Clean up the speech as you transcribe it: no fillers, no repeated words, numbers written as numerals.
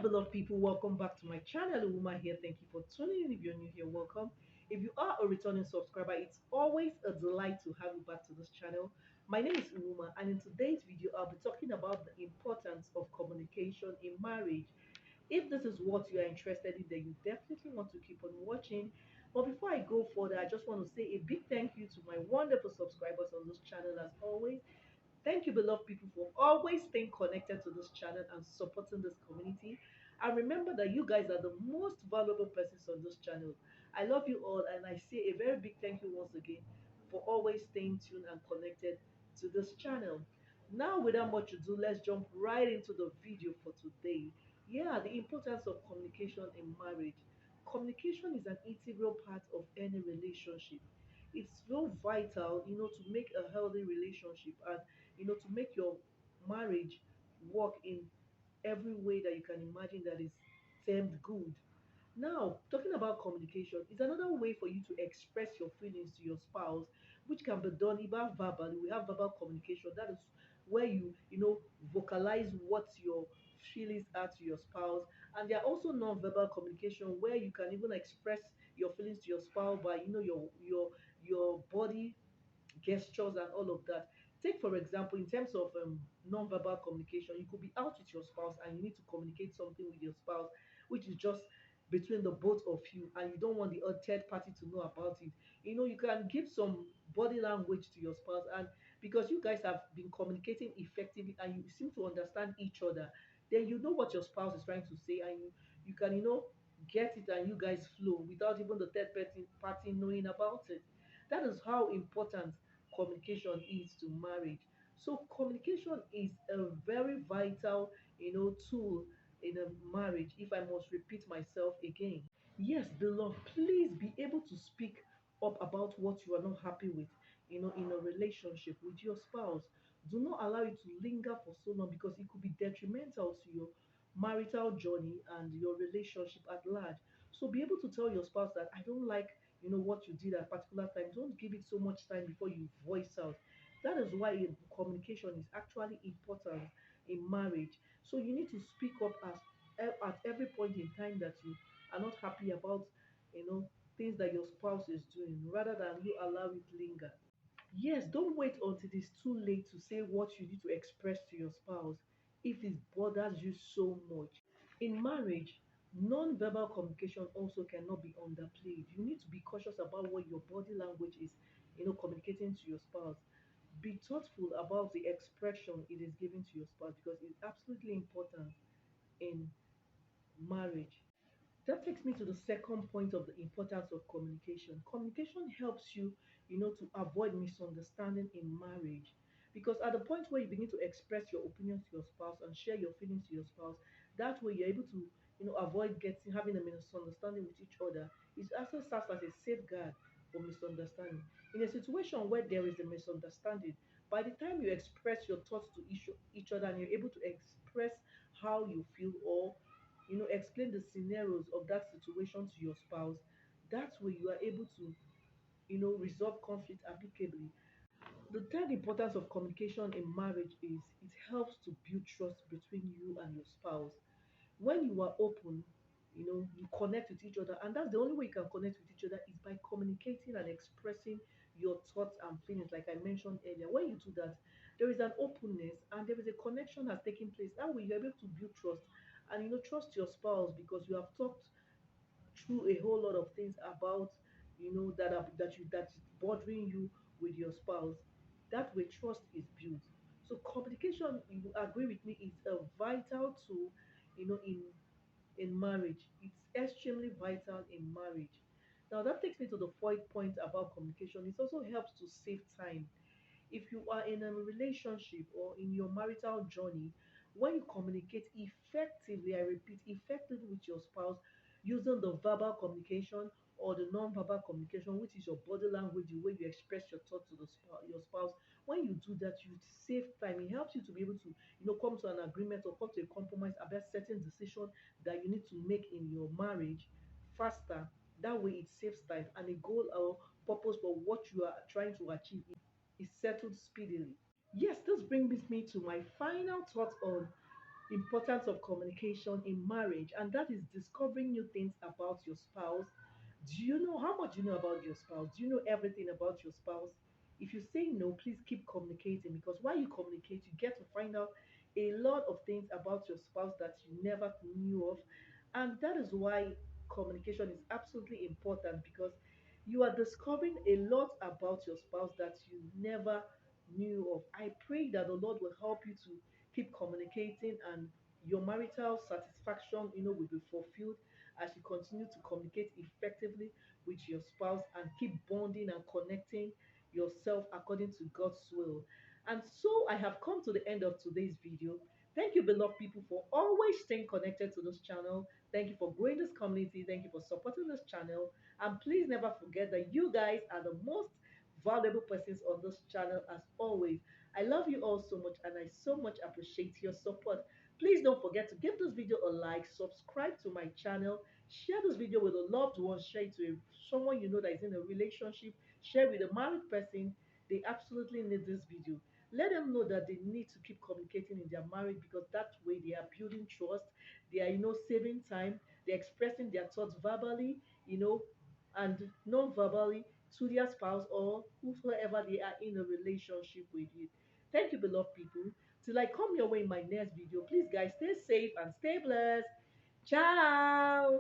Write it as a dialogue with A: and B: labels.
A: beloved people, welcome back to my channel. Uwauma here. Thank you for tuning in. If you're new here, welcome. If you are a returning subscriber, it's always a delight to have you back to this channel. My name is Uwauma, and in today's video I'll be talking about the importance of communication in marriage. If this is what you are interested in, then you definitely want to keep on watching. But before I go further, I just want to say a big thank you to my wonderful subscribers on this channel. As always, thank you, beloved people, for always staying connected to this channel and supporting this community. And remember that you guys are the most valuable persons on this channel. I love you all, and I say a very big thank you once again for always staying tuned and connected to this channel. Now, without much ado, let's jump right into the video for today. Yeah, the importance of communication in marriage. Communication is an integral part of any relationship. It's so vital, to make a healthy relationship and to make your marriage work in every way that you can imagine that is termed good. Now, talking about communication is another way for you to express your feelings to your spouse, which can be done either verbally. We have verbal communication. That is where you vocalize what your feelings are to your spouse. And there are also non-verbal communication where you can even express your feelings to your spouse by your body gestures and all of that. Take for example, in terms of non-verbal communication, you could be out with your spouse and you need to communicate something with your spouse, which is just between the both of you, and you don't want the third party to know about it. You can give some body language to your spouse, and because you guys have been communicating effectively and you seem to understand each other, then you know what your spouse is trying to say, and you can get it, and you guys flow without even the third party knowing about it. That is how important communication is to marriage. So communication is a very vital, tool in a marriage. If I must repeat myself again, yes, beloved, please be able to speak up about what you are not happy with, in a relationship with your spouse. Do not allow it to linger for so long because it could be detrimental to your marital journey and your relationship at large. So be able to tell your spouse that I don't like what you did at a particular time. Don't give it so much time before you voice out. That is why communication is actually important in marriage. So you need to speak up at every point in time that you are not happy about, you know things that your spouse is doing, rather than you allow it linger. Yes, don't wait until it's too late to say what you need to express to your spouse if it bothers you so much. In marriage, non-verbal communication also cannot be underplayed. You need to be cautious about what your body language is, communicating to your spouse. Be thoughtful about the expression it is giving to your spouse because it's absolutely important in marriage. That takes me to the second point of the importance of communication. Communication helps you, to avoid misunderstanding in marriage. Because at the point where you begin to express your opinions to your spouse and share your feelings to your spouse, that way you're able to, avoid having a misunderstanding with each other. It also serves as a safeguard for misunderstanding. In a situation where there is a misunderstanding, by the time you express your thoughts to each other and you're able to express how you feel, or explain the scenarios of that situation to your spouse, that way you are able to resolve conflict amicably. The third importance of communication in marriage is it helps to build trust between you and your spouse. When you are open, you connect with each other, and that's the only way you can connect with each other is by communicating and expressing your thoughts and feelings, like I mentioned earlier. When you do that, there is an openness and there is a connection has taken place. That way you're able to build trust, and trust your spouse because you have talked through a whole lot of things about that's bothering you with your spouse. That way trust is built. So communication, you agree with me, is a vital tool in marriage. It's extremely vital in marriage. Now that takes me to the fourth point about communication. It also helps to save time. If you are in a relationship or in your marital journey, when you communicate effectively, I repeat, effectively with your spouse, using the verbal communication or the non-verbal communication, which is your body language, the way you express your thoughts to your spouse, when you do that, you save time. It helps you to be able to, come to an agreement or come to a compromise about certain decision that you need to make in your marriage faster. That way, it saves time, and a goal or purpose for what you are trying to achieve is settled speedily. Yes, this brings me to my final thought on importance of communication in marriage, and that is discovering new things about your spouse. Do you know how much you know about your spouse? Do you know everything about your spouse? If you say no, please keep communicating, because while you communicate, you get to find out a lot of things about your spouse that you never knew of. And that is why communication is absolutely important, because you are discovering a lot about your spouse that you never knew of. I pray that the Lord will help you to keep communicating, and your marital satisfaction, will be fulfilled as you continue to communicate effectively with your spouse and keep bonding and connecting yourself according to God's will. And so I have come to the end of today's video. Thank you, beloved people, for always staying connected to this channel. Thank you for growing this community. Thank you for supporting this channel. And please never forget that you guys are the most valuable persons on this channel as always. I love you all so much, and I so much appreciate your support. Please don't forget to give this video a like, subscribe to my channel, share this video with a loved one, share it to someone you know that is in a relationship, share with a married person. They absolutely need this video. Let them know that they need to keep communicating in their marriage, because that way they are building trust, they are, saving time, they're expressing their thoughts verbally, and non-verbally to their spouse or whosoever they are in a relationship with you. Thank you, beloved people. Till I come your way in my next video, please, guys, stay safe and stay blessed. Ciao.